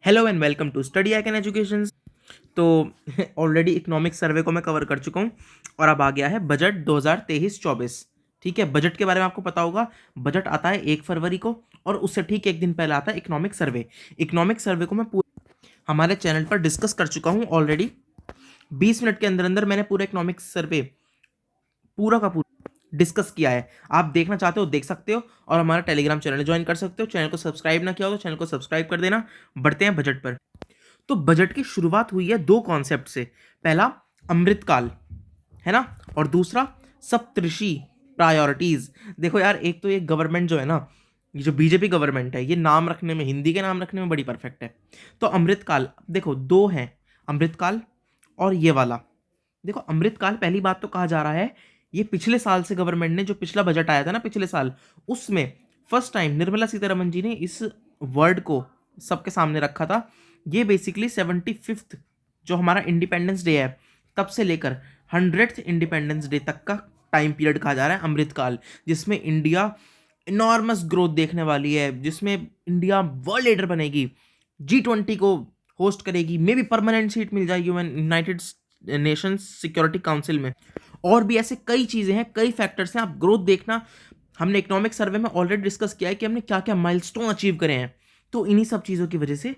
Hello and welcome to study I can education. तो already economic survey को मैं cover कर चुका हूँ और अब आ गया है बजट 2023-24। ठीक है, बजट के बारे में आपको पता होगा। बजट आता है 1 फरवरी को और उससे ठीक एक दिन पहले आता है इकोनॉमिक सर्वे। इकोनॉमिक सर्वे को मैं हमारे चैनल पर डिस्कस कर चुका हूँ ऑलरेडी। 20 मिनट के अंदर अंदर मैंने पूरा इकोनॉमिक सर्वे पूरा का पूरा डिस्कस किया है। आप देखना चाहते हो देख सकते हो और हमारा टेलीग्राम चैनल ज्वाइन कर सकते हो। चैनल को सब्सक्राइब ना किया हो तो चैनल को सब्सक्राइब कर देना। बढ़ते हैं बजट पर। तो बजट की शुरुआत हुई है दो कॉन्सेप्ट से। पहला अमृतकाल, है ना, और दूसरा सप्तऋषि प्रायोरिटीज। देखो यार, एक तो ये गवर्नमेंट जो है ना, ये जो बीजेपी गवर्नमेंट है, ये नाम रखने में, हिंदी के नाम रखने में बड़ी परफेक्ट है। तो अमृतकाल, देखो दो हैं, अमृतकाल और ये वाला। देखो अमृतकाल, पहली बात तो कहा जा रहा है ये पिछले साल से गवर्नमेंट ने, जो पिछला बजट आया था ना पिछले साल, उसमें फर्स्ट टाइम निर्मला सीतारमन जी ने इस वर्ड को सबके सामने रखा था। ये बेसिकली 75th जो हमारा इंडिपेंडेंस डे है तब से लेकर 100th इंडिपेंडेंस डे तक का टाइम पीरियड कहा जा रहा है अमृतकाल, जिसमें इंडिया इनॉर्मस ग्रोथ देखने वाली है, जिसमें इंडिया वर्ल्ड लीडर बनेगी, G20 को होस्ट करेगी, मे बी परमानेंट सीट मिल जाएगी यूनाइटेड नेशंस सिक्योरिटी काउंसिल में। और भी ऐसे कई चीज़ें हैं, कई फैक्टर्स हैं, आप ग्रोथ देखना। हमने इकोनॉमिक सर्वे में ऑलरेडी डिस्कस किया है कि हमने क्या क्या माइलस्टोन अचीव करे हैं। तो इन्हीं सब चीज़ों की वजह से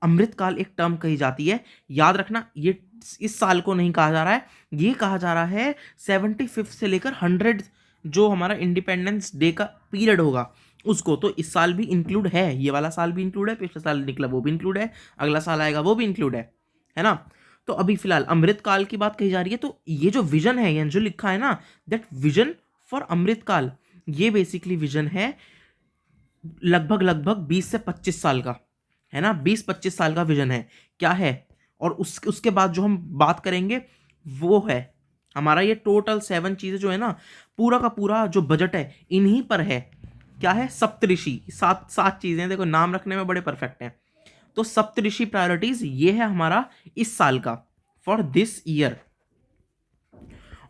अमृतकाल एक टर्म कही जाती है। याद रखना, ये इस साल को नहीं कहा जा रहा है, ये कहा जा रहा है 75 से लेकर 100 जो हमारा इंडिपेंडेंस डे का पीरियड होगा उसको। तो इस साल भी इंक्लूड है, ये वाला साल भी इंक्लूड है, पिछले साल निकला वो भी इंक्लूड है, अगला साल आएगा वो भी इंक्लूड है ना। तो अभी फिलहाल अमृतकाल की बात कही जा रही है। तो ये जो विजन है, ये जो लिखा है ना, दैट विजन फॉर अमृतकाल, ये बेसिकली विजन है लगभग लगभग 20 से 25 साल का, है ना। 20-25 साल का विजन है, क्या है। और उसके बाद जो हम बात करेंगे वो है हमारा ये टोटल 7 चीज़ें जो है ना, पूरा का पूरा जो बजट है इन्हीं पर है। क्या है, सप्तऋषि, 7 चीज़ें, देखो नाम रखने में बड़े परफेक्ट हैं। तो सप्तऋषि प्रायोरिटीज ये है हमारा इस साल का, फॉर दिस ईयर।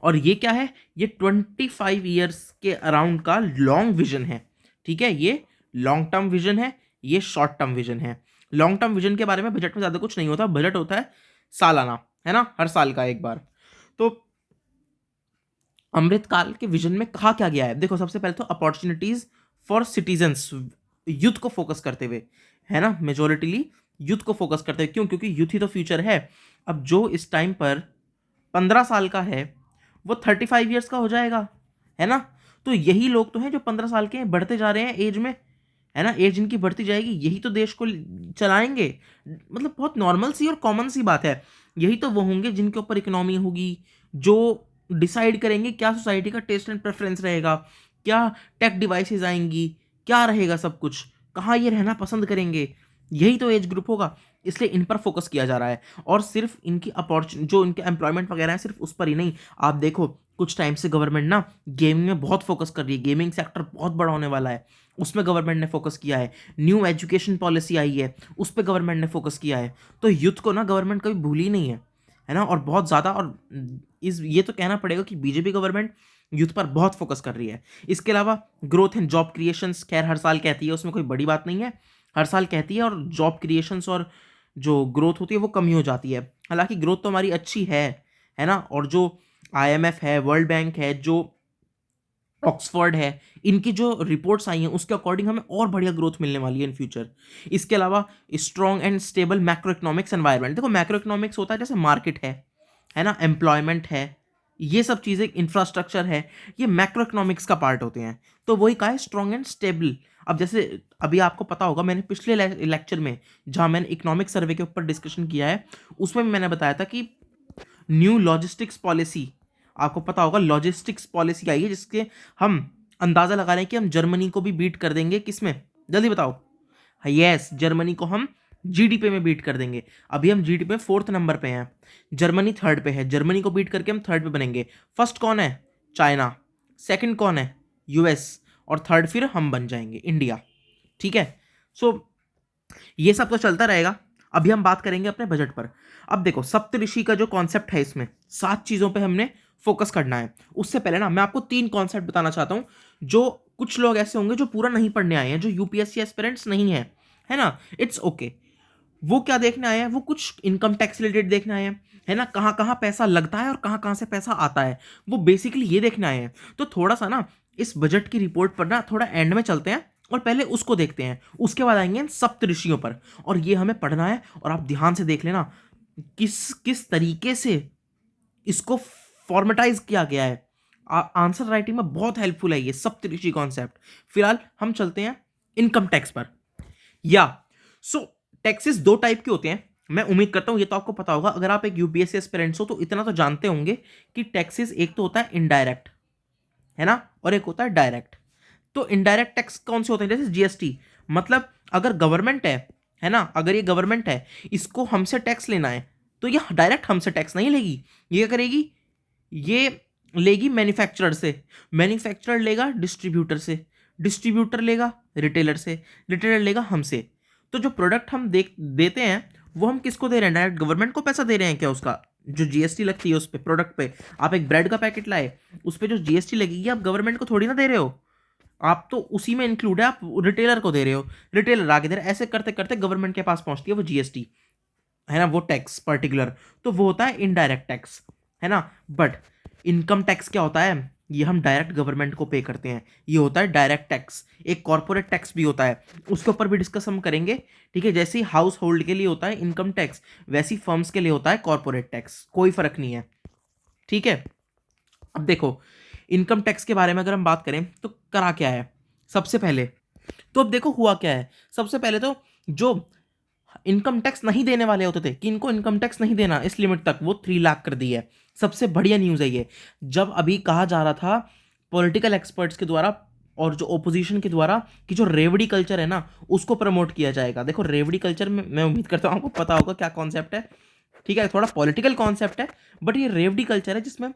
और ये क्या है, ये 25 ईयर्स के अराउंड का लॉन्ग विजन है। ठीक है, ये लॉन्ग टर्म विजन है, ये शॉर्ट टर्म विजन है। लॉन्ग टर्म विजन के बारे में बजट में ज़्यादा कुछ नहीं होता, बजट होता है सालाना, है ना, हर साल का एक बार। तो अमृतकाल के विजन में कहा क्या गया है, देखो सबसे पहले तो अपॉर्चुनिटीज फॉर सिटीजन्स, यूथ को फोकस करते हुए, है ना, मेजोरिटीली यूथ को फोकस करते हुए। क्यों? क्योंकि यूथ ही तो फ्यूचर है। अब जो इस टाइम पर 15 साल का है वो 35 ईयर्स का हो जाएगा, है ना। तो यही लोग तो हैं जो 15 साल के हैं, बढ़ते जा रहे हैं एज में, है ना, एज इनकी बढ़ती जाएगी, यही तो देश को चलाएंगे। मतलब बहुत नॉर्मल सी और कॉमन सी बात है। यही तो वो होंगे जिनके ऊपर इकोनॉमी होगी, जो डिसाइड करेंगे क्या सोसाइटी का टेस्ट एंड प्रेफरेंस रहेगा, क्या टेक डिवाइसेस आएंगी, क्या रहेगा सब कुछ, कहाँ ये रहना पसंद करेंगे, यही तो एज ग्रुप होगा। इसलिए इन पर फोकस किया जा रहा है। और सिर्फ इनकी अपॉर्चुनिटी, जो इनके एम्प्लॉयमेंट वगैरह है, सिर्फ उस पर ही नहीं। आप देखो कुछ टाइम से गवर्नमेंट ना गेमिंग में बहुत फोकस कर रही है, गेमिंग सेक्टर बहुत बड़ा होने वाला है, उसमें गवर्नमेंट ने फोकस किया है। न्यू एजुकेशन पॉलिसी आई है, उस पर गवर्नमेंट ने फोकस किया है। तो यूथ को ना गवर्नमेंट कभी भूली ही नहीं है ना, और बहुत ज़्यादा। और ये तो कहना पड़ेगा कि बीजेपी गवर्नमेंट यूथ पर बहुत फोकस कर रही है। इसके अलावा ग्रोथ एंड जॉब क्रिएशंस, खैर हर साल कहती है, उसमें कोई बड़ी बात नहीं है, हर साल कहती है। और जॉब क्रिएशंस और जो ग्रोथ होती है वो कमी हो जाती है। हालांकि ग्रोथ तो हमारी अच्छी है ना। और जो आईएमएफ है, वर्ल्ड बैंक है, जो ऑक्सफोर्ड है, इनकी जो रिपोर्ट्स आई हैं उसके अकॉर्डिंग हमें और बढ़िया ग्रोथ मिलने वाली है इन फ्यूचर। इसके अलावा strong and stable macro economics environment. देखो मैक्रो इकोनॉमिक्स होता है जैसे मार्केट है ना, एम्प्लॉयमेंट है, ये सब चीज़ें, इंफ्रास्ट्रक्चर है, ये मैक्रो इकोनॉमिक्स का पार्ट होते हैं। तो वही कहा है स्ट्रॉन्ग एंड स्टेबल। अब जैसे अभी आपको पता होगा, मैंने पिछले लेक्चर में जहाँ मैंने इकोनॉमिक सर्वे के ऊपर डिस्कशन किया है, उसमें भी मैंने बताया था कि न्यू लॉजिस्टिक्स पॉलिसी, आपको पता होगा लॉजिस्टिक्स पॉलिसी आई है, जिसके हम अंदाज़ा लगा रहे हैं कि हम जर्मनी को भी बीट कर देंगे। किसमें, जल्दी बताओ। यस, जर्मनी को हम जीडीपी में बीट कर देंगे। अभी हम जीडीपी में 4th नंबर पे हैं, जर्मनी 3rd पे है। जर्मनी को बीट करके हम 3rd पे बनेंगे। फर्स्ट कौन है, चाइना, सेकंड कौन है, यूएस, और 3rd फिर हम बन जाएंगे, इंडिया। ठीक है, सो ये सब तो चलता रहेगा। अभी हम बात करेंगे अपने बजट पर। अब देखो सप्तऋषि का जो कॉन्सेप्ट है, इसमें 7 चीज़ों पे हमने फोकस करना है। उससे पहले ना मैं आपको 3 कॉन्सेप्ट बताना चाहता हूँ, जो कुछ लोग ऐसे होंगे जो पूरा नहीं पढ़ने आए हैं, जो यूपीएससी एस्पिरेंट्स नहीं है ना, इट्स ओके। वो क्या देखने आए हैं, वो कुछ इनकम टैक्स रिलेटेड देखने आए हैं, है ना, कहाँ कहाँ पैसा लगता है और कहाँ कहाँ से पैसा आता है, वो बेसिकली ये देखने आए हैं। तो थोड़ा सा ना इस बजट की रिपोर्ट पर ना थोड़ा एंड में चलते हैं और पहले उसको देखते हैं, उसके बाद आएंगे इन सप्तऋषियों पर, और ये हमें पढ़ना है। और आप ध्यान से देख लेना किस किस तरीके से इसको फॉर्मेटाइज किया गया है। आंसर राइटिंग में बहुत हेल्पफुल है ये सप्तऋषि कॉन्सेप्ट। फिलहाल हम चलते हैं इनकम टैक्स पर। या सो टैक्सेस दो टाइप के होते हैं, मैं उम्मीद करता हूं ये तो आपको पता होगा, अगर आप एक यूपीएससी एस्पिरेंट्स हो तो इतना तो जानते होंगे कि टैक्सेस एक तो होता है इनडायरेक्ट, है ना, और एक होता है डायरेक्ट। तो इनडायरेक्ट टैक्स कौन से होते हैं, जैसे जीएसटी, मतलब अगर गवर्नमेंट है ना, अगर ये गवर्नमेंट है, इसको हमसे टैक्स लेना है, तो ये डायरेक्ट हमसे टैक्स नहीं लेगी, ये क्या करेगी, ये लेगी मैन्युफैक्चरर से, मैन्युफैक्चरर लेगा डिस्ट्रीब्यूटर से, डिस्ट्रीब्यूटर लेगा रिटेलर से, रिटेलर लेगा हमसे। तो जो प्रोडक्ट हम देते हैं वो हम किसको दे रहे हैं, डायरेक्ट गवर्नमेंट को पैसा दे रहे हैं क्या, उसका जो जीएसटी लगती है उस पर, प्रोडक्ट पे। आप एक ब्रेड का पैकेट लाए, उस पर जो जीएसटी लगेगी आप गवर्नमेंट को थोड़ी ना दे रहे हो, आप तो उसी में इंक्लूड है, आप रिटेलर को दे रहे हो, रिटेलर आगे दे रहा है, ऐसे करते करते गवर्नमेंट के पास पहुंचती है वो जीएसटी, है ना, वो टैक्स पर्टिकुलर। तो वो होता है इनडायरेक्ट टैक्स, है ना। बट इनकम टैक्स क्या होता है, ये हम डायरेक्ट गवर्नमेंट को पे करते हैं, ये होता है डायरेक्ट टैक्स। एक कॉर्पोरेट टैक्स भी होता है, उसके ऊपर भी डिस्कस हम करेंगे, ठीक है। जैसे हाउस होल्ड के लिए होता है इनकम टैक्स, वैसी फर्म्स के लिए होता है कॉर्पोरेट टैक्स, कोई फर्क नहीं है, ठीक है। अब देखो इनकम टैक्स के बारे में अगर हम बात करें तो करा क्या है सबसे पहले, तो अब देखो हुआ क्या है। सबसे पहले तो जो इनकम टैक्स नहीं देने वाले होते थे कि इनको इनकम टैक्स नहीं देना इस लिमिट तक, वो 3 लाख कर दी है। सबसे बढ़िया न्यूज़ है ये। जब अभी कहा जा रहा था पॉलिटिकल एक्सपर्ट्स के द्वारा और जो ओपोजिशन के द्वारा कि जो रेवड़ी कल्चर है ना उसको प्रमोट किया जाएगा। देखो रेवड़ी कल्चर में मैं उम्मीद करता हूँ आपको पता होगा क्या कॉन्सेप्ट है, ठीक है, थोड़ा पॉलिटिकल कॉन्सेप्ट है, बट ये रेवड़ी कल्चर है जिसमें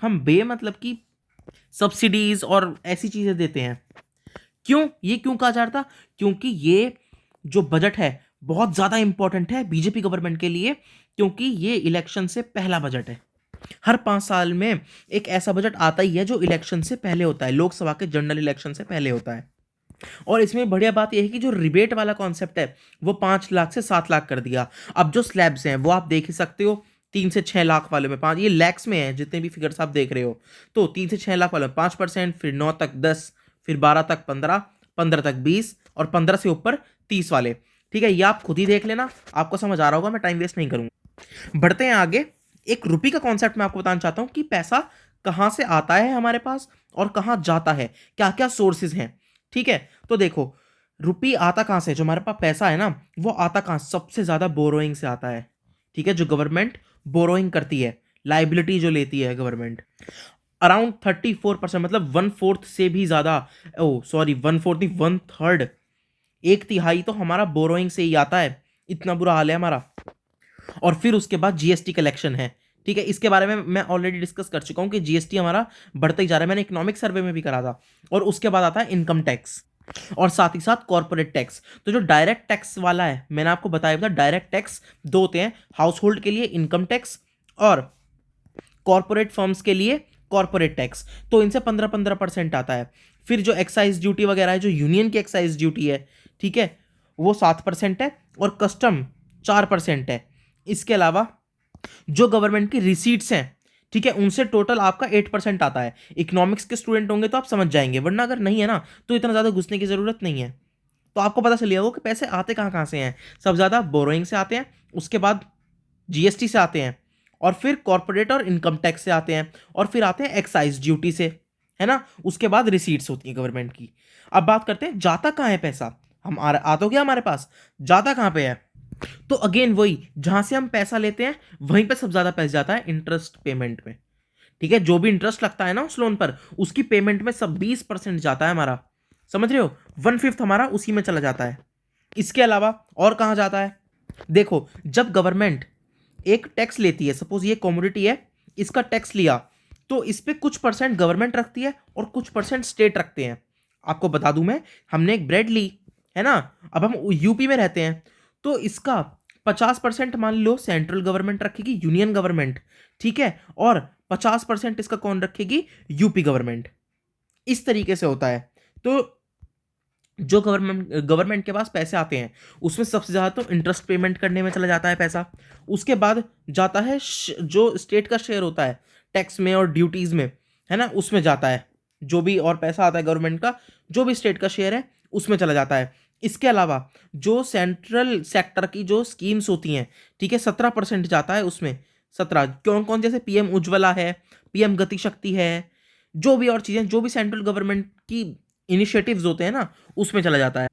हम मतलब की सब्सिडीज और ऐसी चीज़ें देते हैं। क्यों, ये क्यों कहा जा रहा था, क्योंकि ये जो बजट है बहुत ज़्यादा इंपॉर्टेंट है बीजेपी गवर्नमेंट के लिए, क्योंकि ये इलेक्शन से पहला बजट है। हर 5 साल में एक ऐसा बजट आता ही है जो इलेक्शन से पहले होता है, लोकसभा के जनरल इलेक्शन से पहले होता है। और इसमें बढ़िया बात यह है कि जो रिबेट वाला कॉन्सेप्ट है वो 5 लाख से 7 लाख कर दिया। अब जो स्लैब्स हैं वो आप देख ही सकते हो, 3 से 6 लाख वाले में 5, ये लैक्स में है जितने भी फिगर्स आप देख रहे हो, तो 3 से 6 लाख वाले में 5%, फिर 9 तक 10, फिर 12 तक 15, 15 तक 20 और 15 से ऊपर 30 वाले, ठीक है। ये आप खुद ही देख लेना, आपको समझ आ रहा होगा, मैं टाइम वेस्ट नहीं करूंगा। बढ़ते हैं आगे। एक रुपये का कॉन्सेप्ट मैं आपको बताना चाहता हूं कि पैसा कहां से आता है हमारे पास और कहां जाता है, क्या क्या सोर्सेज हैं, ठीक है। तो देखो रुपये आता कहां से, जो हमारे पास पैसा है ना वो आता कहां, सबसे ज्यादा बोरोइंग से आता है, ठीक है। जो गवर्नमेंट बोरोइंग करती है, लाइबिलिटी जो लेती है गवर्नमेंट, अराउंड 34%, मतलब 1/4 से भी ज्यादा, ओ सॉरी 1/4 नहीं, 1/3, 1/3 तो हमारा बोरोइंग से ही आता है। इतना बुरा हाल है हमारा। और फिर उसके बाद जीएसटी कलेक्शन है, ठीक है। इसके बारे में मैं ऑलरेडी डिस्कस कर चुका हूं कि जीएसटी हमारा बढ़ता ही जा रहा है, मैंने इकोनॉमिक सर्वे में भी करा था। और उसके बाद आता है इनकम टैक्स और साथ ही साथ कॉर्पोरेट टैक्स। तो जो डायरेक्ट टैक्स वाला है मैंने आपको बताया था, डायरेक्ट टैक्स दो होते हैं, हाउस होल्ड के लिए इनकम टैक्स और कॉर्पोरेट फर्म्स के लिए कॉर्पोरेट टैक्स। तो इनसे 15-15% आता है। फिर जो एक्साइज ड्यूटी वगैरह है, जो यूनियन की एक्साइज ड्यूटी है, ठीक है, वो 7% है और कस्टम 4% है। इसके अलावा जो गवर्नमेंट की रिसीट्स हैं, ठीक है, उनसे टोटल आपका 8% आता है। इकोनॉमिक्स के स्टूडेंट होंगे तो आप समझ जाएंगे, वरना अगर नहीं है ना तो इतना ज़्यादा घुसने की ज़रूरत नहीं है। तो आपको पता चल जाएगा कि पैसे आते कहाँ कहाँ से हैं। सबसे ज़्यादा बोरोइंग से आते हैं, उसके बाद जीएसटी से आते हैं, और फिर कॉर्पोरेट और इनकम टैक्स से आते हैं, और फिर आते हैं एक्साइज ड्यूटी से, है ना। उसके बाद रिसीट्स होती है गवर्नमेंट की। अब बात करते हैं जाता कहाँ है पैसा, हम आ तो गया हमारे पास, जाता कहाँ पे है। तो अगेन वही, जहां से हम पैसा लेते हैं वहीं पे सबसे ज्यादा पैसा जाता है इंटरेस्ट पेमेंट में, ठीक है। जो भी इंटरेस्ट लगता है ना उस लोन पर, उसकी पेमेंट में सब 20% जाता है हमारा, समझ रहे हो, 1/5 हमारा उसी में चला जाता है। इसके अलावा और कहां जाता है, देखो जब गवर्नमेंट एक टैक्स लेती है, सपोज ये कमोडिटी है, इसका टैक्स लिया, तो इस पे कुछ परसेंट गवर्नमेंट रखती है और कुछ परसेंट स्टेट रखते हैं। आपको बता दूं मैं, हमने एक ब्रेड ली, है ना, अब हम यूपी में रहते हैं, तो इसका 50% मान लो सेंट्रल गवर्नमेंट रखेगी, यूनियन गवर्नमेंट, ठीक है, और 50% इसका कौन रखेगी, यूपी गवर्नमेंट। इस तरीके से होता है। तो जो गवर्नमेंट के पास पैसे आते हैं उसमें सबसे ज़्यादा तो इंटरेस्ट पेमेंट करने में चला जाता है पैसा। उसके बाद जाता है जो स्टेट का शेयर होता है टैक्स में और ड्यूटीज़ में, है ना, उसमें जाता है। जो भी और पैसा आता है गवर्नमेंट का, जो भी स्टेट का शेयर है उसमें चला जाता है। इसके अलावा जो सेंट्रल सेक्टर की जो स्कीम्स होती हैं, ठीक है, 17% जाता है उसमें। 17 कौन कौन, जैसे पीएम उज्ज्वला है, पीएम गति शक्ति है, जो भी और चीज़ें, जो भी सेंट्रल गवर्नमेंट की इनिशिएटिव्स होते हैं ना, उसमें चला जाता है।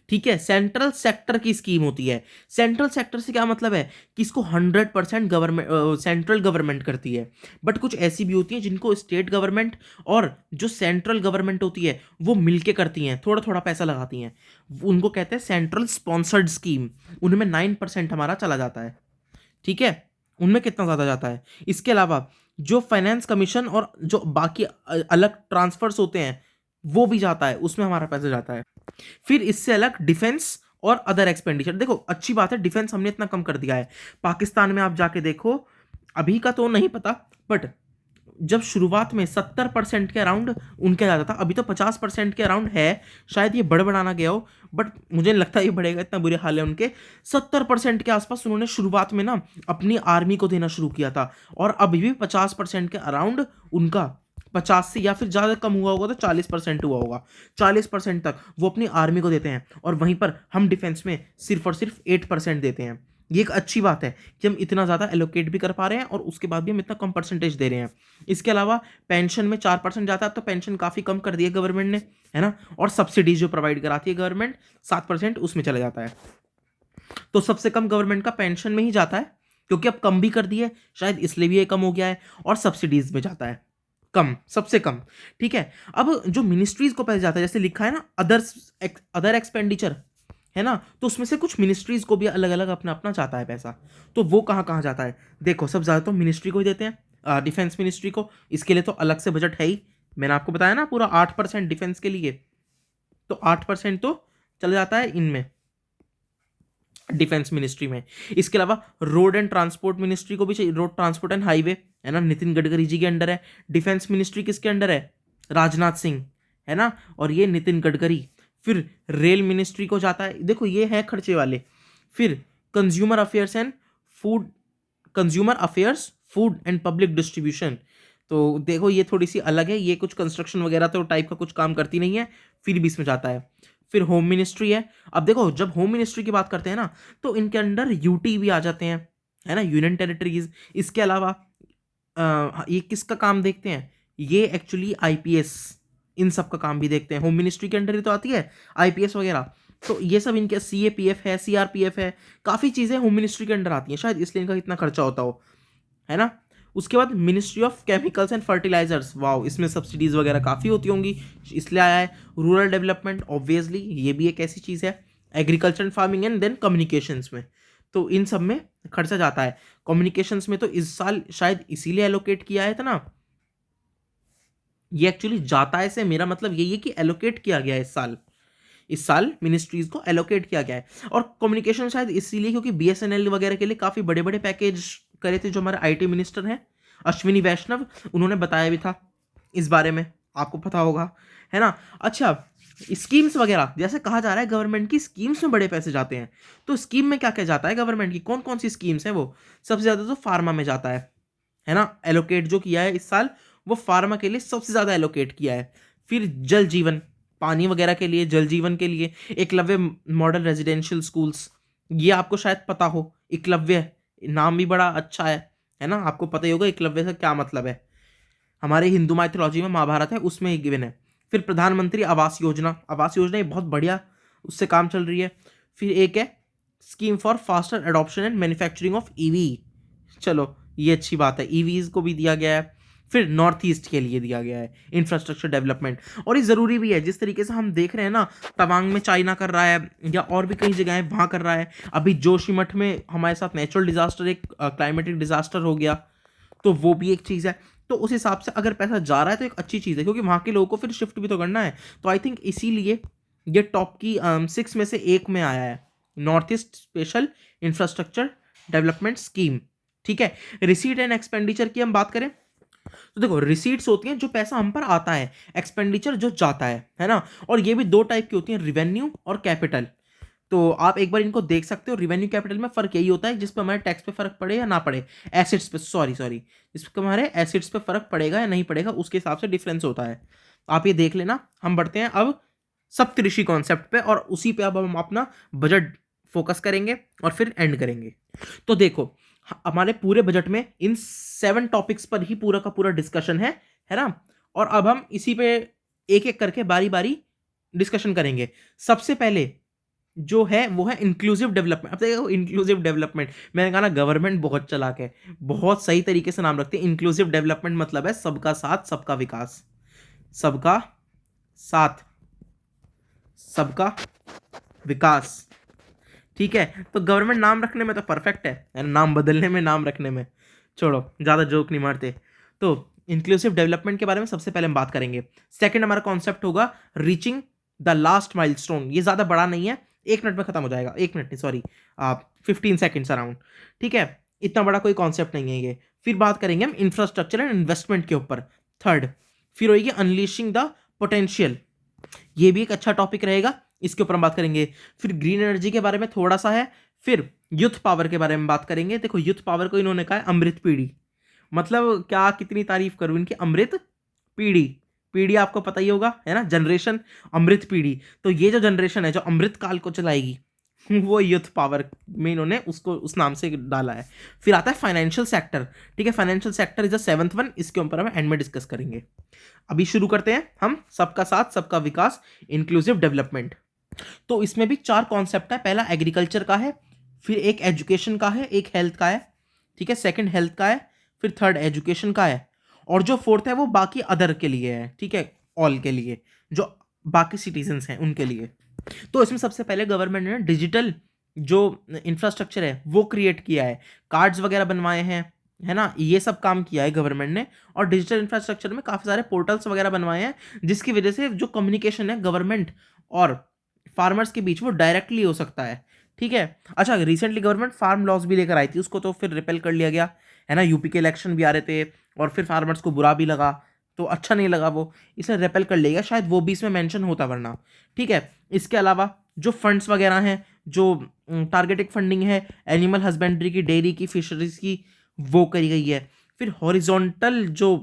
ठीक है, सेंट्रल सेक्टर की स्कीम होती है। सेंट्रल सेक्टर से क्या मतलब है कि इसको 100% गवर्नमेंट, सेंट्रल गवर्नमेंट करती है। बट कुछ ऐसी भी होती हैं जिनको स्टेट गवर्नमेंट और जो सेंट्रल गवर्नमेंट होती है वो मिलके करती हैं, थोड़ा थोड़ा पैसा लगाती हैं। उनको कहते हैं सेंट्रल स्पॉन्सर्ड स्कीम। उनमें 9% हमारा चला जाता है। ठीक है, उनमें कितना ज़्यादा जाता है। इसके अलावा जो फाइनेंस कमीशन और जो बाकी अलग ट्रांसफर्स होते हैं वो भी जाता है, उसमें हमारा पैसा जाता है। फिर इससे अलग डिफेंस और अदर एक्सपेंडिचर। देखो अच्छी बात है, डिफेंस हमने इतना कम कर दिया है। पाकिस्तान में आप जाके देखो, अभी का तो नहीं पता, बट जब शुरुआत में 70% के अराउंड उनके जाता था, अभी तो 50% के अराउंड है। शायद ये बढ़ाना गया हो, बट मुझे नहीं लगता ये बढ़ेगा, इतना बुरे हाल है उनके। 70% के आसपास उन्होंने शुरुआत में ना अपनी आर्मी को देना शुरू किया था, और अभी भी 50% के अराउंड उनका, 50 से या फिर ज़्यादा कम हुआ होगा तो 40% हुआ होगा, 40% तक वो अपनी आर्मी को देते हैं। और वहीं पर हम डिफेंस में सिर्फ और सिर्फ 8% देते हैं। ये एक अच्छी बात है कि हम इतना ज़्यादा एलोकेट भी कर पा रहे हैं और उसके बाद भी हम इतना कम परसेंटेज दे रहे हैं। इसके अलावा पेंशन में 4% जाता है, तो पेंशन काफ़ी कम कर दी है गवर्नमेंट ने, है ना। और सब्सिडीज जो प्रोवाइड कराती है गवर्नमेंट, 7% उसमें चला जाता है। तो सबसे कम गवर्नमेंट का पेंशन में ही जाता है, क्योंकि अब कम भी कर दी है, शायद इसलिए भी ये कम हो गया है। और सब्सिडीज में जाता है कम, सबसे कम। ठीक है, अब जो मिनिस्ट्रीज को पैसे जाता है, जैसे लिखा है ना अदर एक्सपेंडिचर, है ना, तो उसमें से कुछ मिनिस्ट्रीज को भी अलग अलग अपना अपना जाता है पैसा। तो वो कहाँ कहाँ जाता है, देखो सब ज़्यादा तो मिनिस्ट्री को ही देते हैं, डिफेंस मिनिस्ट्री को। इसके लिए तो अलग से बजट है ही, मैंने आपको बताया ना, पूरा 8% डिफेंस के लिए। तो 8% तो चला जाता है इनमें, डिफेंस मिनिस्ट्री में। इसके अलावा रोड एंड ट्रांसपोर्ट मिनिस्ट्री को भी चाहिए, रोड ट्रांसपोर्ट एंड हाईवे, है ना, नितिन गडकरी जी के अंडर है। डिफेंस मिनिस्ट्री किसके अंडर है, राजनाथ सिंह, है ना, और ये नितिन गडकरी। फिर रेल मिनिस्ट्री को जाता है, देखो ये है खर्चे वाले। फिर consumer affairs and food, consumer affairs, food and public distribution. तो देखो ये थोड़ी सी अलग है, ये कुछ कंस्ट्रक्शन वगैरह तो टाइप का कुछ काम करती नहीं है, फिर भी इसमें जाता है। फिर होम मिनिस्ट्री है। अब देखो जब होम मिनिस्ट्री की बात करते हैं ना, तो इनके अंडर यूटी भी आ जाते हैं, है ना, यूनियन टेरिटरीज। इसके अलावा ये किसका काम देखते हैं, ये एक्चुअली आईपीएस, इन सब का काम भी देखते हैं। होम मिनिस्ट्री के अंडर ही तो आती है आईपीएस वगैरह। तो ये सब इनके, सीएपीएफ है, सीआरपीएफ है, काफ़ी चीज़ें होम मिनिस्ट्री के अंडर आती हैं, शायद इसलिए इनका इतना खर्चा होता हो, है ना। उसके बाद ministry of chemicals and fertilisers, wow, इसमें सब्सिडीज़ वगैरह काफ़ी होती होंगी, इसलिए आया है। रूरल डेवलपमेंट, ऑब्वियसली ये भी एक ऐसी चीज़ है। Agriculture and farming and then communications में, तो इन सब में खर्चा जाता है। कम्युनिकेशंस में तो इस साल शायद इसीलिए एलोकेट किया है था ना, ये एक्चुअली जाता है से मेरा मतलब यही है कि एलोकेट किया गया है इस साल मिनिस्ट्रीज को एलोकेट किया गया है। और कम्युनिकेशन शायद इसीलिए क्योंकि बीएसएनएल वगैरह के लिए काफ़ी बड़े बड़े पैकेज करे थे जो हमारे आईटी मिनिस्टर हैं अश्विनी वैष्णव, उन्होंने बताया भी था इस बारे में, आपको पता होगा, है ना। अच्छा, स्कीम्स वगैरह जैसे कहा जा रहा है गवर्नमेंट की स्कीम्स में बड़े पैसे जाते हैं, तो स्कीम में क्या क्या जाता है गवर्नमेंट की, कौन कौन सी स्कीम्स हैं, वो सबसे ज़्यादा तो फार्मा में जाता है ना। एलोकेट जो किया है इस साल वो फार्मा के लिए सबसे ज़्यादा एलोकेट किया है। फिर जल जीवन, पानी वगैरह के लिए, जल जीवन के लिए। एकलव्य मॉडल रेजिडेंशियल स्कूल्स, ये आपको शायद पता हो, एकलव्य नाम भी बड़ा अच्छा है ना, आपको पता ही होगा एकलव्य से क्या मतलब है। हमारे हिंदू माइथोलॉजी में महाभारत है उसमें एक गिवन है। फिर प्रधानमंत्री आवास योजना, आवास योजना ये बहुत बढ़िया उससे काम चल रही है। फिर एक है scheme for faster adoption and manufacturing of EV, चलो ये अच्छी बात है, ईवीज को भी दिया गया है। फिर नॉर्थ ईस्ट के लिए दिया गया है इंफ्रास्ट्रक्चर डेवलपमेंट, और ये ज़रूरी भी है। जिस तरीके से हम देख रहे हैं ना, तवांग में चाइना कर रहा है या और भी कई जगह है वहाँ कर रहा है, अभी जोशीमठ में हमारे साथ नेचुरल डिजास्टर, एक क्लाइमेटिक डिजास्टर हो गया, तो वो भी एक चीज़ है। तो उस हिसाब से अगर पैसा जा रहा है तो एक अच्छी चीज़ है, क्योंकि वहाँ के लोगों को फिर शिफ्ट भी तो करना है। तो आई थिंक इसीलिए ये टॉप की 6 में से एक में आया है, north east special infrastructure development scheme. ठीक है, रिसीट एंड एक्सपेंडिचर की हम बात करें तो देखो रिसीट्स होती हैं जो पैसा हम पर आता है, एक्सपेंडिचर जो जाता है ना। और ये भी दो टाइप की होती हैं, रिवेन्यू और कैपिटल। तो आप एक बार इनको देख सकते हो। रिवेन्यू कैपिटल में फर्क यही होता है जिस पे हमारे टैक्स पे फर्क पड़े या ना पड़े, एसेट्स पे, सॉरी जिस पे हमारे एसेट्स पे फर्क पड़ेगा या नहीं पड़ेगा उसके हिसाब से डिफरेंस होता है। आप ये देख लेना। हम बढ़ते हैं अब सप्तऋषि कॉन्सेप्ट पे, और उसी पे अब हम अपना बजट फोकस करेंगे और फिर एंड करेंगे। तो देखो हमारे पूरे बजट में इन 7 टॉपिक्स पर ही पूरा का पूरा डिस्कशन है ना। और अब हम इसी पे एक एक करके बारी बारी डिस्कशन करेंगे। सबसे पहले जो है वो है इंक्लूसिव डेवलपमेंट। अब देखो इंक्लूसिव डेवलपमेंट, मैंने कहा ना गवर्नमेंट बहुत चालाक है, बहुत सही तरीके से नाम रखती है। इंक्लूसिव डेवलपमेंट मतलब है सबका साथ सबका विकास, सबका साथ सबका विकास। ठीक है, तो गवर्नमेंट नाम रखने में तो परफेक्ट है, नाम बदलने में, नाम रखने में छोड़ो, ज़्यादा जोक नहीं मारते। तो इंक्लूसिव डेवलपमेंट के बारे में सबसे पहले हम बात करेंगे। सेकंड हमारा कॉन्सेप्ट होगा रीचिंग द लास्ट माइलस्टोन। ये ज़्यादा बड़ा नहीं है, 1 मिनट में खत्म हो जाएगा, 1 मिनट नहीं सॉरी, 15 सेकेंड्स अराउंड। ठीक है, इतना बड़ा कोई कॉन्सेप्ट नहीं है ये। फिर बात करेंगे हम इंफ्रास्ट्रक्चर एंड इन्वेस्टमेंट के ऊपर, थर्ड। फिर होगी अनलीशिंग द पोटेंशियल, ये भी एक अच्छा टॉपिक रहेगा, इसके ऊपर हम बात करेंगे। फिर ग्रीन एनर्जी के बारे में थोड़ा सा है। फिर यूथ पावर के बारे में बात करेंगे। देखो यूथ पावर को इन्होंने कहा है अमृत पीढ़ी, मतलब क्या कितनी तारीफ करूं इनकी, अमृत पीढ़ी। पीढ़ी आपको पता ही होगा है ना, जनरेशन, अमृत पीढ़ी। तो ये जो जनरेशन है जो अमृत काल को चलाएगी वो यूथ पावर में इन्होंने उसको उस नाम से डाला है। फिर आता है फाइनेंशियल सेक्टर। ठीक है, financial sector is the 7th one, इसके ऊपर हम एंड में डिस्कस करेंगे। अभी शुरू करते हैं हम सबका साथ सबका विकास, इंक्लूसिव डेवलपमेंट। तो इसमें भी 4 कॉन्सेप्ट है। पहला एग्रीकल्चर का है, फिर एक एजुकेशन का है, एक हेल्थ का है, ठीक है, सेकंड हेल्थ का है, फिर थर्ड एजुकेशन का है, और जो फोर्थ है वो बाकी अदर के लिए है। ठीक है, ऑल के लिए, जो बाकी सिटीजन्स हैं उनके लिए। तो इसमें सबसे पहले गवर्नमेंट ने डिजिटल जो इंफ्रास्ट्रक्चर है वो क्रिएट किया है, कार्ड्स वगैरह बनवाए हैं, है ना, ये सब काम किया है गवर्नमेंट ने। और डिजिटल इंफ्रास्ट्रक्चर में काफ़ी सारे पोर्टल्स वगैरह बनवाए हैं, जिसकी वजह से जो कम्युनिकेशन है गवर्नमेंट और फार्मर्स के बीच वो डायरेक्टली हो सकता है। ठीक है, अच्छा रिसेंटली गवर्नमेंट फार्म लॉज भी लेकर आई थी, उसको तो फिर रिपेल कर लिया गया है ना। यूपी के इलेक्शन भी आ रहे थे और फिर फार्मर्स को बुरा भी लगा, तो अच्छा नहीं लगा वो, इसे रिपेल कर लिया गया, शायद वो भी इसमें मेंशन होता वरना। ठीक है, इसके अलावा जो फंड्स वगैरह हैं, जो टारगेटेड फंडिंग है एनिमल हस्बेंड्री की, डेयरी की, फिशरीज की, वो करी गई है। फिर हॉरिजॉन्टल जो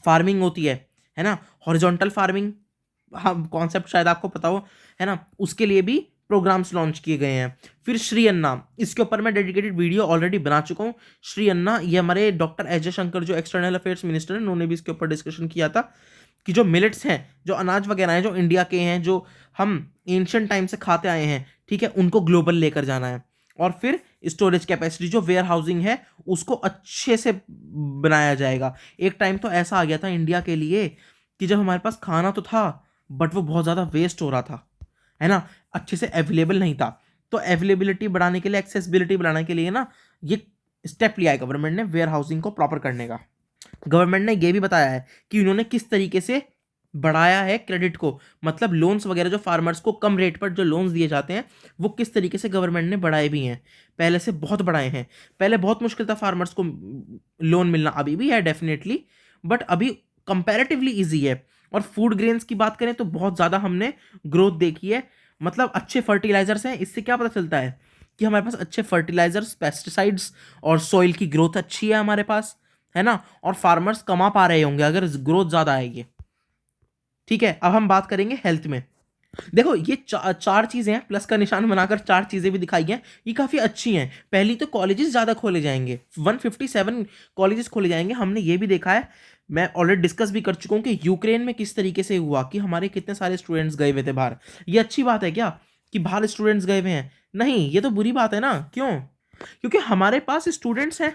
फार्मिंग होती है ना, हॉरिजॉन्टल फार्मिंग, हाँ कॉन्सेप्ट शायद आपको पता हो, है ना, उसके लिए भी प्रोग्राम्स लॉन्च किए गए हैं। फिर श्री अन्ना, इसके ऊपर मैं डेडिकेटेड वीडियो ऑलरेडी बना चुका हूँ। श्री अन्ना, ये हमारे डॉक्टर एस जयशंकर जो एक्सटर्नल अफेयर्स मिनिस्टर हैं, उन्होंने भी इसके ऊपर डिस्कशन किया था कि जो मिलेट्स हैं, जो अनाज वगैरह हैं जो इंडिया के हैं, जो हम एंशियंट टाइम से खाते आए हैं, ठीक है, उनको ग्लोबल लेकर जाना है। और फिर स्टोरेज कैपेसिटी, जो वेयर हाउसिंग है उसको अच्छे से बनाया जाएगा। एक टाइम तो ऐसा आ गया था इंडिया के लिए कि जब हमारे पास खाना तो था बट वो बहुत ज़्यादा वेस्ट हो रहा था, है ना, अच्छे से अवेलेबल नहीं था। तो अवेलेबिलिटी बढ़ाने के लिए, एक्सेसिबिलिटी बढ़ाने के लिए ना ये स्टेप लिया है गवर्नमेंट ने वेयर हाउसिंग को प्रॉपर करने का। गवर्नमेंट ने ये भी बताया है कि उन्होंने किस तरीके से बढ़ाया है क्रेडिट को, मतलब लोन्स वगैरह जो फार्मर्स को कम रेट पर जो लोन्स दिए जाते हैं वो किस तरीके से गवर्नमेंट ने बढ़ाए भी हैं, पहले से बहुत बढ़ाए हैं। पहले बहुत मुश्किल था फार्मर्स को लोन मिलना, अभी भी है डेफिनेटली, बट अभी कंपैरेटिवली इजी है। और फूड ग्रेन्स की बात करें तो बहुत ज़्यादा हमने ग्रोथ देखी है, मतलब अच्छे फर्टिलाइजर्स हैं। इससे क्या पता चलता है कि हमारे पास अच्छे फर्टिलाइजर्स, पेस्टिसाइड्स और सॉइल की ग्रोथ अच्छी है हमारे पास, है ना, और फार्मर्स कमा पा रहे होंगे अगर ग्रोथ ज़्यादा आएगी। ठीक है, अब हम बात करेंगे हेल्थ में। देखो ये चार चीज़ें हैं, प्लस का निशान बनाकर 4 चीज़ें भी दिखाई हैं, ये काफ़ी अच्छी हैं। पहली तो कॉलेजेस ज़्यादा खोले जाएंगे, 157 कॉलेजेस खोले जाएंगे। हमने ये भी देखा है, मैं ऑलरेडी डिस्कस भी कर चुका हूँ कि यूक्रेन में किस तरीके से हुआ कि हमारे कितने सारे स्टूडेंट्स गए हुए थे बाहर। ये अच्छी बात है क्या कि बाहर स्टूडेंट्स गए हुए हैं? नहीं, ये तो बुरी बात है ना। क्यों? क्योंकि हमारे पास स्टूडेंट्स हैं,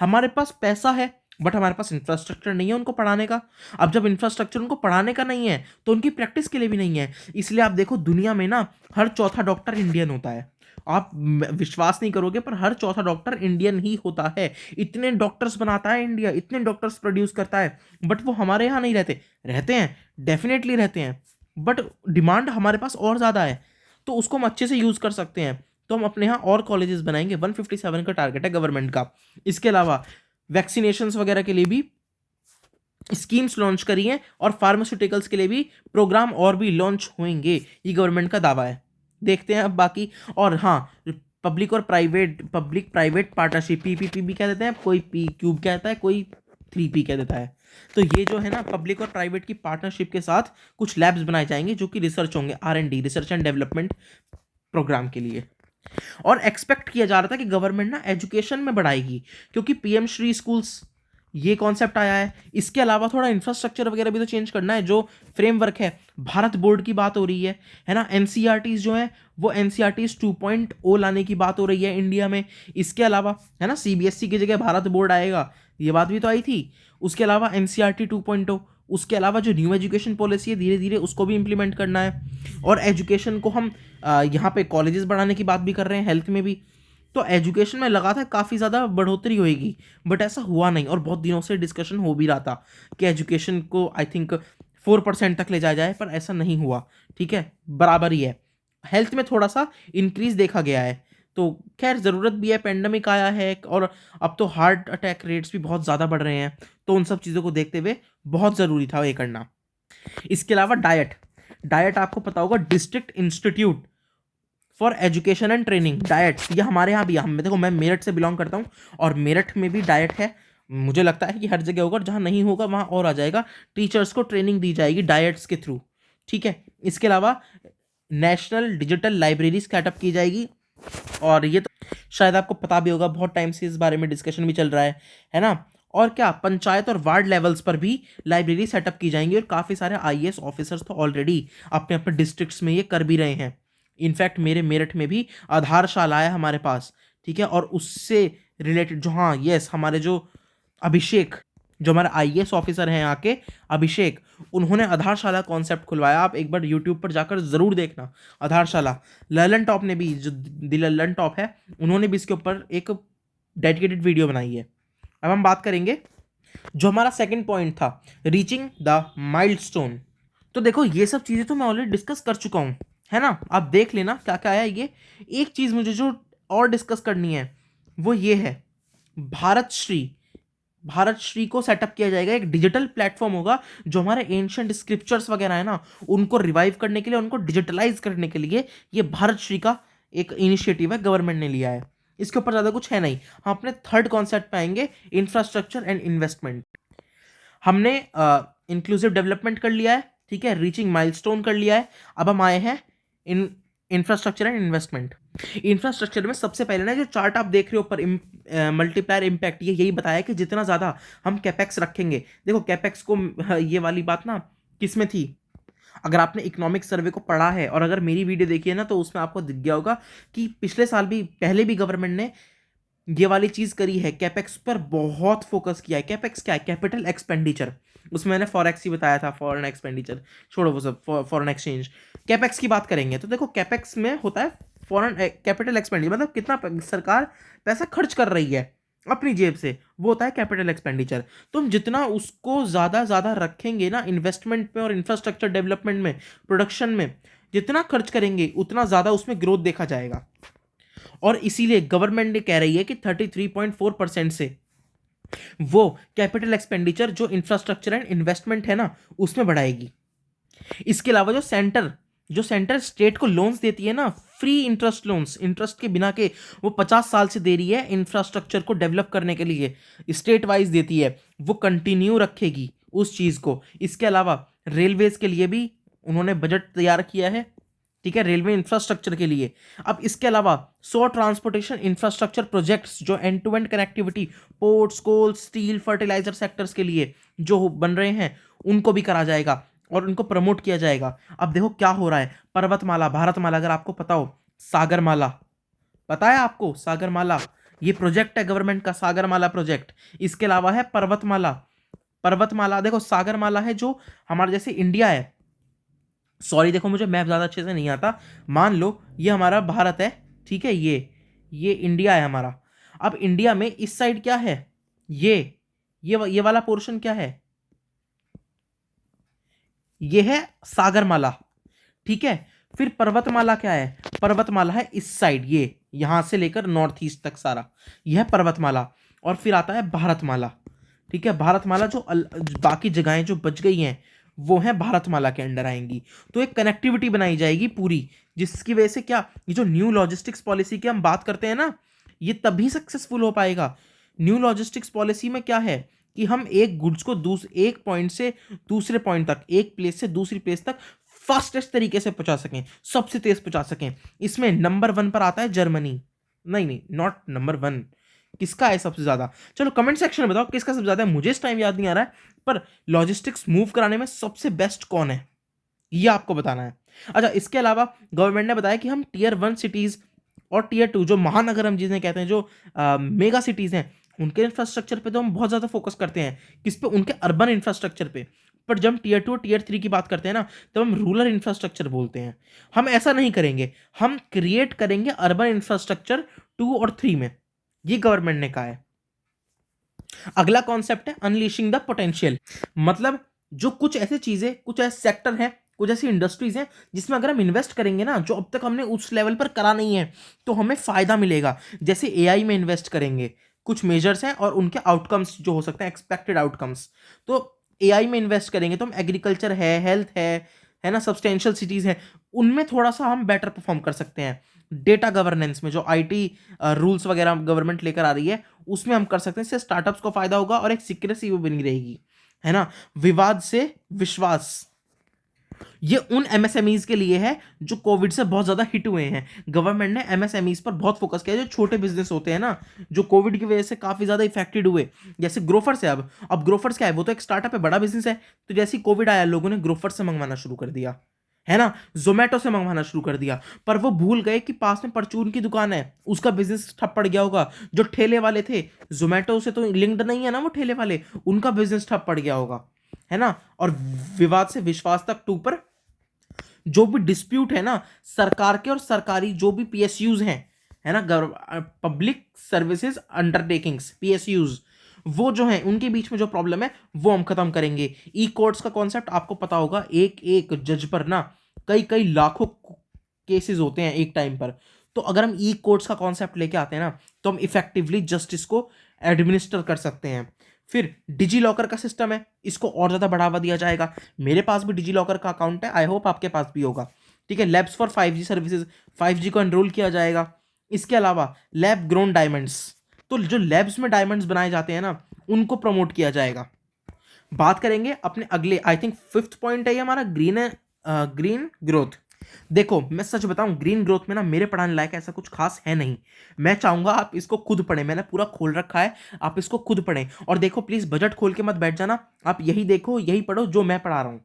हमारे पास पैसा है, बट हमारे पास इंफ्रास्ट्रक्चर नहीं है उनको पढ़ाने का। अब जब इंफ्रास्ट्रक्चर उनको पढ़ाने का नहीं है तो उनकी प्रैक्टिस के लिए भी नहीं है। इसलिए आप देखो दुनिया में ना हर चौथा डॉक्टर इंडियन होता है। आप विश्वास नहीं करोगे पर हर चौथा डॉक्टर इंडियन ही होता है। इतने डॉक्टर्स बनाता है इंडिया, इतने डॉक्टर्स प्रोड्यूस करता है, बट वो हमारे यहाँ नहीं रहते। रहते हैं, डेफिनेटली रहते हैं, बट डिमांड हमारे पास और ज़्यादा है, तो उसको हम अच्छे से यूज़ कर सकते हैं। तो हम अपने यहाँ और कॉलेजेस बनाएंगे, 157 का टारगेट है गवर्नमेंट का। इसके अलावा वैक्सीनेशंस वगैरह के लिए भी स्कीम्स लॉन्च करी हैं और फार्मास्यूटिकल्स के लिए भी प्रोग्राम और भी लॉन्च होंगे, ये गवर्नमेंट का दावा है। देखते हैं अब बाकी। और हाँ, पब्लिक प्राइवेट पार्टनरशिप, पीपीपी भी कह देते हैं, कोई पी क्यूब कहता है, कोई 3P कह देता है। तो ये जो है ना, पब्लिक और प्राइवेट की पार्टनरशिप के साथ कुछ लैब्स बनाए जाएंगे जो कि रिसर्च होंगे, R&D, research and development programme के लिए। और एक्सपेक्ट किया जा रहा था कि गवर्नमेंट ना एजुकेशन में बढ़ाएगी, क्योंकि पीएम श्री स्कूल्स ये कॉन्सेप्ट आया है। इसके अलावा थोड़ा इंफ्रास्ट्रक्चर वगैरह भी तो चेंज करना है। जो फ्रेमवर्क है, भारत बोर्ड की बात हो रही है ना। एनसीईआरटीज जो है वो एनसीईआरटीज 2.0 लाने की बात हो रही है इंडिया में। इसके अलावा है ना, सीबीएसई की जगह भारत बोर्ड आएगा, ये बात भी तो आई थी। उसके अलावा एनसीईआरटी 2.0, उसके अलावा जो न्यू एजुकेशन पॉलिसी है धीरे धीरे उसको भी इम्प्लीमेंट करना है। और एजुकेशन को हम यहाँ पे कॉलेजेस बढ़ाने की बात भी कर रहे हैं, हेल्थ में भी। तो एजुकेशन में लगा था काफ़ी ज़्यादा बढ़ोतरी होएगी, बट ऐसा हुआ नहीं। और बहुत दिनों से डिस्कशन हो भी रहा था कि एजुकेशन को आई थिंक 4% तक ले जाया जाए, पर ऐसा नहीं हुआ। ठीक है, बराबर ही है। हेल्थ में थोड़ा सा इंक्रीज देखा गया है, तो खैर ज़रूरत भी है, पेंडेमिक आया है और अब तो हार्ट अटैक रेट्स भी बहुत ज़्यादा बढ़ रहे हैं। तो उन सब चीज़ों को देखते हुए बहुत ज़रूरी था ये करना। इसके अलावा डाइट आपको पता होगा, district institute for education and training, diet, ये हमारे यहाँ भी, हम देखो मैं मेरठ से बिलोंग करता हूँ और मेरठ में भी डाइट है। मुझे लगता है कि हर जगह होगा, जहाँ नहीं होगा वहाँ और आ जाएगा। टीचर्स को ट्रेनिंग दी जाएगी डाइट्स के थ्रू। ठीक है, इसके अलावा नेशनल डिजिटल लाइब्रेरी सेटअप की जाएगी। और ये तो शायद आपको पता भी होगा, बहुत टाइम से इस बारे में डिस्कशन भी चल रहा है ना। और क्या, पंचायत और वार्ड लेवल्स पर भी लाइब्रेरी सेटअप की जाएंगी और काफ़ी सारे आईएएस ऑफिसर्स तो ऑलरेडी अपने अपने डिस्ट्रिक्ट्स में ये कर भी रहे हैं। इनफैक्ट मेरे मेरठ में भी आधारशाला है हमारे पास। ठीक है, और उससे रिलेटेड जो, हाँ यस, हमारे जो अभिषेक, जो हमारे आईएएस ऑफिसर हैं यहाँ के, अभिषेक, उन्होंने आधारशाला कॉन्सेप्ट खुलवाया। आप एक बार यूट्यूब पर जाकर ज़रूर देखना आधारशाला। ललन टॉप ने भी, जो दी ललन टॉप है, उन्होंने भी इसके ऊपर एक डेडिकेटेड वीडियो बनाई है। अब हम बात करेंगे जो हमारा सेकंड पॉइंट था, रीचिंग द माइलस्टोन। तो देखो ये सब चीज़ें तो मैं ऑलरेडी डिस्कस कर चुका हूँ, है ना। आप देख लेना क्या क्या है ये। एक चीज़ मुझे जो और डिस्कस करनी है वो ये है, भारत श्री को सेटअप किया जाएगा। एक डिजिटल प्लेटफॉर्म होगा जो हमारे एंशिएंट स्क्रिप्चर्स वगैरह है ना, उनको रिवाइव करने के लिए, उनको डिजिटलाइज करने के लिए ये भारत श्री का एक इनिशिएटिव है, गवर्नमेंट ने लिया है। इसके ऊपर ज़्यादा कुछ है नहीं। हम अपने थर्ड कॉन्सेप्ट पे आएंगे, इंफ्रास्ट्रक्चर एंड इन्वेस्टमेंट। हमने इंक्लूसिव डेवलपमेंट कर लिया है, ठीक है, रीचिंग माइलस्टोन कर लिया है। अब हम आए हैं in infrastructure and investment. Infrastructure में सबसे पहले ना, जो चार्ट आप देख रहे हो ऊपर, मल्टीप्लायर इम्पैक्ट, ये यही बताया कि जितना ज़्यादा हम कैपेक्स रखेंगे, देखो कैपेक्स को, ये वाली बात ना किस में थी, अगर आपने इकोनॉमिक सर्वे को पढ़ा है और अगर मेरी वीडियो देखी है ना, तो उसमें आपको दिख गया होगा कि पिछले साल भी, पहले भी गवर्नमेंट ने ये वाली चीज़ करी है, कैपेक्स पर बहुत फोकस किया है। कैपेक्स क्या है? Capital expenditure. उसमें मैंने फॉरेक्स ही बताया था, फॉरेन एक्सपेंडिचर छोड़ो वो सब, फॉरेन एक्सचेंज। कैपेक्स की बात करेंगे तो देखो कैपेक्स में होता है फॉरेन कैपिटल एक्सपेंडिचर, मतलब कितना सरकार पैसा खर्च कर रही है अपनी जेब से, वो होता है कैपिटल एक्सपेंडिचर। तो हम जितना उसको ज़्यादा रखेंगे ना इन्वेस्टमेंट में और इंफ्रास्ट्रक्चर डेवलपमेंट में, प्रोडक्शन में, जितना खर्च करेंगे उतना ज़्यादा उसमें ग्रोथ देखा जाएगा। और इसीलिए गवर्नमेंट ने कह रही है कि 33.4% से वो कैपिटल एक्सपेंडिचर जो इंफ्रास्ट्रक्चर एंड इन्वेस्टमेंट है ना, उसमें बढ़ाएगी। इसके अलावा जो सेंटर स्टेट को लोन्स देती है ना, फ्री इंटरेस्ट लोन्स, इंटरेस्ट के बिना के, वो 50 साल से दे रही है इंफ्रास्ट्रक्चर को डेवलप करने के लिए, स्टेट वाइज देती है, वो कंटिन्यू रखेगी उस चीज़ को। इसके अलावा रेलवेज के लिए भी उन्होंने बजट तैयार किया है, ठीक है, रेलवे इंफ्रास्ट्रक्चर के लिए। अब इसके अलावा 100 ट्रांसपोर्टेशन इंफ्रास्ट्रक्चर प्रोजेक्ट्स जो end to end connectivity, ports, coal, steel, fertiliser sectors के लिए जो बन रहे हैं, उनको भी करा जाएगा और उनको प्रमोट किया जाएगा। अब देखो क्या हो रहा है, पर्वतमाला, भारतमाला, अगर आपको पता हो, सागरमाला, पता है आपको सागरमाला? ये प्रोजेक्ट है गवर्नमेंट का, सागरमाला प्रोजेक्ट। इसके अलावा है पर्वतमाला देखो, सागरमाला है जो हमारे जैसे इंडिया है, सॉरी देखो मुझे मैप ज़्यादा अच्छे से नहीं आता, मान लो ये हमारा भारत है, ठीक है, ये इंडिया है हमारा। अब इंडिया में इस साइड क्या है, ये वाला पोर्शन क्या है, ये है सागरमाला, ठीक है। फिर पर्वतमाला क्या है, पर्वतमाला है इस साइड, ये यहां से लेकर नॉर्थ ईस्ट तक सारा, यह है पर्वतमाला। और फिर आता है भारतमाला। ठीक है, भारतमाला जो बाकी जगहें जो बच गई हैं वो हैं भारतमाला के अंडर आएंगी। तो एक कनेक्टिविटी बनाई जाएगी पूरी, जिसकी वजह से क्या, ये जो न्यू लॉजिस्टिक्स पॉलिसी की हम बात करते हैं ना, ये तभी सक्सेसफुल हो पाएगा। न्यू लॉजिस्टिक्स पॉलिसी में क्या है कि हम एक गुड्स को एक पॉइंट से दूसरे पॉइंट तक, एक प्लेस से दूसरी प्लेस तक फास्टेस्ट तरीके से पहुंचा सकें, सबसे तेज पहुंचा सकें। इसमें नंबर 1 पर आता है जर्मनी। नहीं, नॉट नंबर 1। किसका है सबसे ज्यादा? चलो कमेंट सेक्शन में बताओ किसका सबसे ज्यादा है, मुझे इस टाइम याद नहीं आ रहा है, पर लॉजिस्टिक्स मूव कराने में सबसे बेस्ट कौन है ये आपको बताना है। अच्छा, इसके अलावा गवर्नमेंट ने बताया कि हम टीयर 1 सिटीज और टीयर 2 जो महानगर हम जिन्हें कहते हैं, जो मेगा सिटीज हैं, उनके इंफ्रास्ट्रक्चर पे तो हम बहुत ज्यादा फोकस करते हैं। किस पे? उनके अर्बन इंफ्रास्ट्रक्चर पे। पर जब हम टीयर 2 और टीयर 3 की बात करते हैं ना, तब हम रूरल इंफ्रास्ट्रक्चर बोलते हैं। हम ऐसा नहीं करेंगे, हम क्रिएट करेंगे अर्बन इंफ्रास्ट्रक्चर 2 और 3 में, ये गवर्नमेंट ने कहा है। अगला कॉन्सेप्ट है अनलीशिंग द पोटेंशियल। मतलब जो कुछ ऐसी चीजें, कुछ ऐसे सेक्टर हैं, कुछ ऐसी इंडस्ट्रीज हैं जिसमें अगर हम इन्वेस्ट करेंगे ना, जो अब तक हमने उस लेवल पर करा नहीं है, तो हमें फायदा मिलेगा। जैसे एआई में इन्वेस्ट करेंगे, कुछ मेजर्स हैं और उनके आउटकम्स जो हो सकते हैं, एक्सपेक्टेड आउटकम्स। तो एआई में इन्वेस्ट करेंगे तो हम एग्रीकल्चर है, हेल्थ है ना, सब्सटेंशियल सिटीज है, उनमें थोड़ा सा हम बेटर परफॉर्म कर सकते हैं। डेटा गवर्नेंस में जो आईटी रूल्स वगैरह गवर्नमेंट लेकर आ रही है, उसमें हम कर सकते हैं। इससे स्टार्टअप्स को फायदा होगा और एक सिक्रेसी भी बनी रहेगी, है ना। विवाद से विश्वास, ये उन एमएसएमईज के लिए है जो कोविड से बहुत ज्यादा हिट हुए हैं। गवर्नमेंट ने एमएसएमईज पर बहुत फोकस किया, जो छोटे बिजनेस होते हैं ना, जो कोविड की वजह से काफी ज्यादा इफेक्टेड हुए। जैसे ग्रोफर्स है, अब ग्रोफर्स क्या है, वो तो एक स्टार्टअप है, बड़ा बिजनेस है। तो जैसे कोविड आया, लोगों ने ग्रोफर्स से मंगवाना शुरू कर दिया, है ना, जोमेटो से मंगवाना शुरू कर दिया। पर वो भूल गए कि पास में परचून की दुकान है, उसका बिजनेस ठप पड़ गया होगा। जो ठेले वाले थे, जोमेटो से तो लिंक्ड नहीं है ना वो ठेले वाले, उनका बिजनेस ठप पड़ गया होगा, है ना। और विवाद से विश्वास तक 2 पर जो भी डिस्प्यूट है ना, सरकार के और सरकारी जो भी पीएसयूज हैं, है ना, पब्लिक सर्विसेज अंडरटेकिंग्स, पीएसयूज, वो जो है उनके बीच में जो प्रॉब्लम है वो हम खत्म करेंगे। ई कोर्ट्स का कॉन्सेप्ट आपको पता होगा, एक एक जज पर ना कई कई लाखों केसेस होते हैं एक टाइम पर। तो अगर हम ई कोर्ट्स का कॉन्सेप्ट लेके आते हैं ना, तो हम इफेक्टिवली जस्टिस को एडमिनिस्टर कर सकते हैं। फिर डिजी लॉकर का सिस्टम है, इसको और ज़्यादा बढ़ावा दिया जाएगा। मेरे पास भी डिजी लॉकर का अकाउंट है, आई होप आपके पास भी होगा। ठीक है, labs for 5G services, 5G को एनरोल किया जाएगा। इसके अलावा लैब ग्रोन डायमंड्स, तो जो लैब्स में डायमंड्स बनाए जाते हैं ना, उनको प्रमोट किया जाएगा। बात करेंगे अपने अगले, आई थिंक 5th पॉइंट है ये हमारा, ग्रीन ग्रोथ। देखो मैं सच बताऊं, ग्रीन ग्रोथ में ना मेरे पढ़ाने लायक ऐसा कुछ खास है नहीं। मैं चाहूंगा आप इसको खुद पढ़ें, मैंने पूरा खोल रखा है, आप इसको खुद पढ़ें। और देखो प्लीज बजट खोल के मत बैठ जाना, आप यही देखो, यही पढ़ो जो मैं पढ़ा रहा हूं,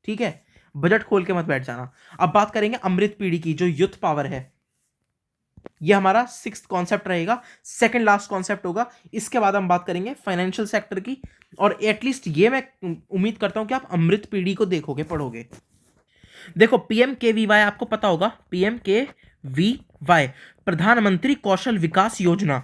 ठीक है। बजट खोल के मत बैठ जाना। अब बात करेंगे अमृत पीढ़ी की, जो यूथ पावर है, ये हमारा 6th कॉन्सेप्ट रहेगा, सेकंड लास्ट कॉन्सेप्ट होगा। इसके बाद हम बात करेंगे फाइनेंशियल सेक्टर की। और एटलीस्ट ये मैं उम्मीद करता हूं कि आप अमृत पीढ़ी को देखोगे, पढ़ोगे। देखो पीएमकेवीवाई आपको पता होगा, पीएमकेवीवाई प्रधानमंत्री कौशल विकास योजना।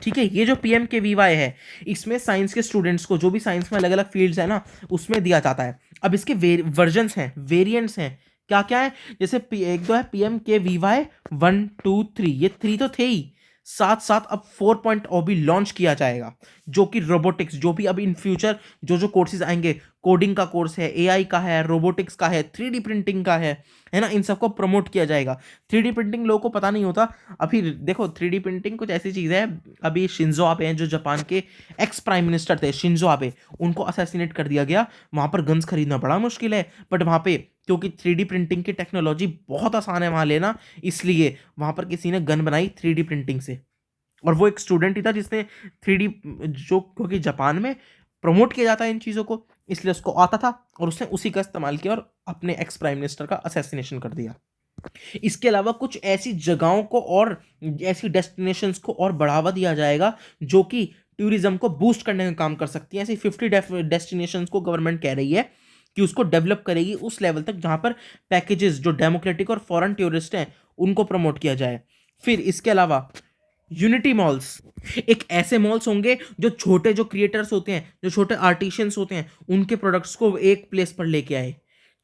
ठीक है, ये जो पीएमकेवीवाई है, इसमें साइंस के स्टूडेंट्स को, जो भी साइंस में अलग अलग फील्ड्स है ना, उसमें दिया जाता है। अब इसके वर्जन्स हैं, वेरिएंट्स हैं, क्या क्या है, जैसे एक दो है पीएमकेवीवाई 1 2 3, ये 3 तो थे ही, साथ साथ अब 4.0 भी लॉन्च किया जाएगा, जो कि रोबोटिक्स, जो भी अब इन फ्यूचर जो जो कोर्सेज आएंगे, कोडिंग का कोर्स है, एआई का है, रोबोटिक्स का है, 3D प्रिंटिंग का है ना, इन सबको प्रमोट किया जाएगा। 3D प्रिंटिंग लोगों को पता नहीं होता। अभी देखो 3D प्रिंटिंग कुछ ऐसी चीज़ है, अभी शिंजो आबे हैं जो जापान के एक्स प्राइम मिनिस्टर थे, शिंजो आबे, उनको असैसिनेट कर दिया गया। वहाँ पर गन्स खरीदना बड़ा मुश्किल है, बट वहाँ पे क्योंकि 3D प्रिंटिंग की टेक्नोलॉजी बहुत आसान है वहाँ लेना, इसलिए वहाँ पर किसी ने गन बनाई 3D प्रिंटिंग से। और वो एक स्टूडेंट ही था जिसने 3D, जो क्योंकि जापान में प्रमोट किया जाता है इन चीज़ों को, इसलिए उसको आता था और उसने उसी का इस्तेमाल किया और अपने एक्स प्राइम मिनिस्टर का असैसिनेशन कर दिया। इसके अलावा कुछ ऐसी जगहों को और ऐसी डेस्टिनेशंस को और बढ़ावा दिया जाएगा जो कि टूरिज्म को बूस्ट करने का काम कर सकती हैं। ऐसी 50 डेस्टिनेशंस को गवर्नमेंट कह रही है कि उसको डेवलप करेगी उस लेवल तक जहां पर पैकेजेस जो डेमोक्रेटिक और फॉरेन टूरिस्ट हैं उनको प्रमोट किया जाए। फिर इसके अलावा यूनिटी मॉल्स, एक ऐसे मॉल्स होंगे जो छोटे जो क्रिएटर्स होते हैं, जो छोटे आर्टिशियंस होते हैं, उनके प्रोडक्ट्स को एक प्लेस पर लेके आए।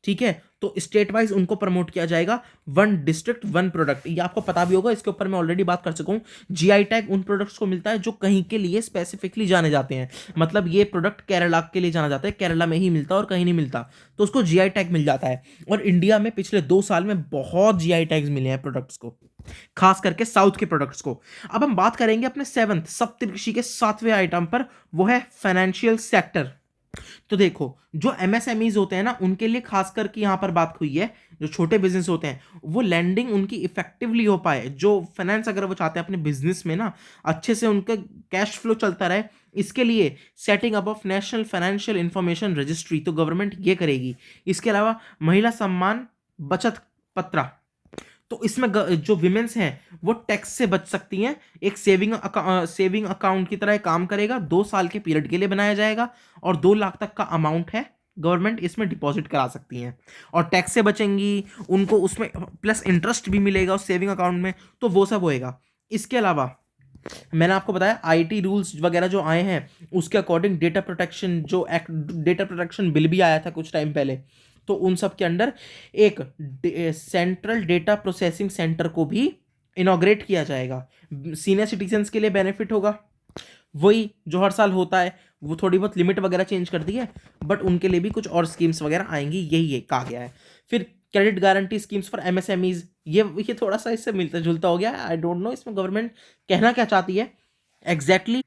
ठीक है, तो स्टेट वाइज उनको प्रमोट किया जाएगा, वन डिस्ट्रिक्ट वन प्रोडक्ट। ये आपको पता भी होगा, इसके ऊपर मैं ऑलरेडी बात कर चुका हूँ। जीआई टैग उन प्रोडक्ट्स को मिलता है जो कहीं के लिए स्पेसिफिकली जाने जाते हैं, मतलब ये प्रोडक्ट केरला के लिए जाना जाता है, केरला में ही मिलता है और कहीं नहीं मिलता, तो उसको जीआई टैग मिल जाता है। और इंडिया में पिछले 2 साल में बहुत जीआई टैग्स मिले हैं प्रोडक्ट्स को, खास करके साउथ के प्रोडक्ट्स को। अब हम बात करेंगे अपने सप्तऋषि के 7वें आइटम पर, वो है फाइनेंशियल सेक्टर। तो देखो, जो एमएसएमईज होते हैं ना, उनके लिए खास करके यहां पर बात हुई है, जो छोटे बिजनेस होते हैं वो लैंडिंग उनकी इफेक्टिवली हो पाए, जो फाइनेंस अगर वो चाहते हैं अपने बिजनेस में ना अच्छे से उनका कैश फ्लो चलता रहे, इसके लिए setting up of national financial information registry तो गवर्नमेंट ये करेगी। इसके अलावा महिला सम्मान बचत पत्रा, तो इसमें जो विमेन्स हैं वो टैक्स से बच सकती हैं। एक सेविंग अकाउंट की तरह काम करेगा, 2 साल के पीरियड के लिए बनाया जाएगा और 2 लाख तक का अमाउंट है, गवर्नमेंट इसमें डिपॉजिट करा सकती हैं और टैक्स से बचेंगी, उनको उसमें प्लस इंटरेस्ट भी मिलेगा उस सेविंग अकाउंट में, तो वो सब होएगा। इसके अलावा मैंने आपको बताया आईटी रूल्स वगैरह जो आए हैं उसके अकॉर्डिंग डेटा प्रोटेक्शन, जो एक्ट डेटा प्रोटेक्शन बिल भी आया था कुछ टाइम पहले, तो उन सब के अंडर एक सेंट्रल डेटा प्रोसेसिंग सेंटर को भी इनॉग्रेट किया जाएगा। सीनियर सिटीजन्स के लिए बेनिफिट होगा, वही जो हर साल होता है, वो थोड़ी बहुत लिमिट वगैरह चेंज कर दी है, बट उनके लिए भी कुछ और स्कीम्स वगैरह आएंगी, यही कहा गया है। फिर credit guarantee schemes for MSMEs, ये थोड़ा सा इससे मिलता जुलता हो गया, आई डोंट नो इसमें गवर्नमेंट कहना क्या चाहती है एग्जैक्टली।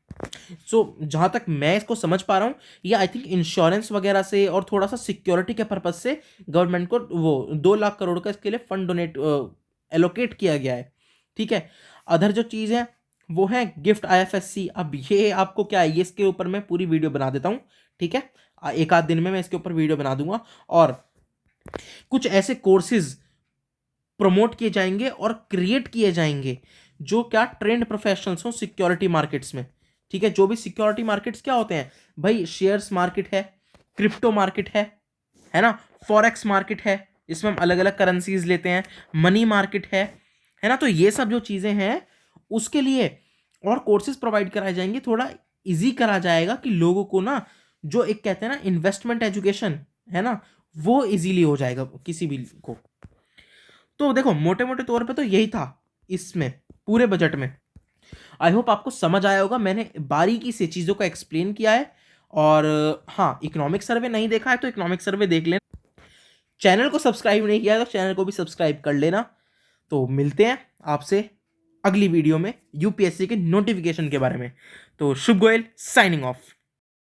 सो जहां तक मैं इसको समझ पा रहा हूँ, ये आई थिंक इंश्योरेंस वगैरह से और थोड़ा सा सिक्योरिटी के पर्पज से गवर्नमेंट को वो 2 लाख करोड़ का इसके लिए फंड डोनेट एलोकेट किया गया है, ठीक है। अदर जो चीज़ है वो है गिफ्ट आईएफएससी। अब ये आपको क्या है, ये इसके ऊपर मैं पूरी वीडियो बना देता हूँ, ठीक है, एक आध दिन में मैं इसके ऊपर वीडियो बना दूंगा और कुछ ऐसे कोर्सेज प्रमोट किए जाएंगे और क्रिएट किए जाएंगे जो क्या ट्रेंड प्रोफेशनल्स हो सिक्योरिटी मार्केट्स में, ठीक है। जो भी सिक्योरिटी मार्केट्स क्या होते हैं भाई, शेयर्स मार्केट है, क्रिप्टो मार्केट है ना, फॉरेक्स मार्केट है, इसमें हम अलग अलग करेंसीज लेते हैं, मनी मार्केट है ना, तो ये सब जो चीजें हैं उसके लिए और कोर्सेज प्रोवाइड कराए जाएंगे, थोड़ा इजी करा जाएगा कि लोगों को ना, जो एक कहते हैं ना इन्वेस्टमेंट एजुकेशन है ना, वो इजीली हो जाएगा किसी भी को। तो देखो मोटे मोटे तौर पे तो यही था इसमें पूरे बजट में। आई होप आपको समझ आया होगा, मैंने बारीकी से चीज़ों को एक्सप्लेन किया है। और हाँ, इकोनॉमिक सर्वे नहीं देखा है तो इकोनॉमिक सर्वे देख लेना, चैनल को सब्सक्राइब नहीं किया है तो चैनल को भी सब्सक्राइब कर लेना। तो मिलते हैं आपसे अगली वीडियो में यूपीएससी के नोटिफिकेशन के बारे में। तो शुभ गोयल साइनिंग ऑफ।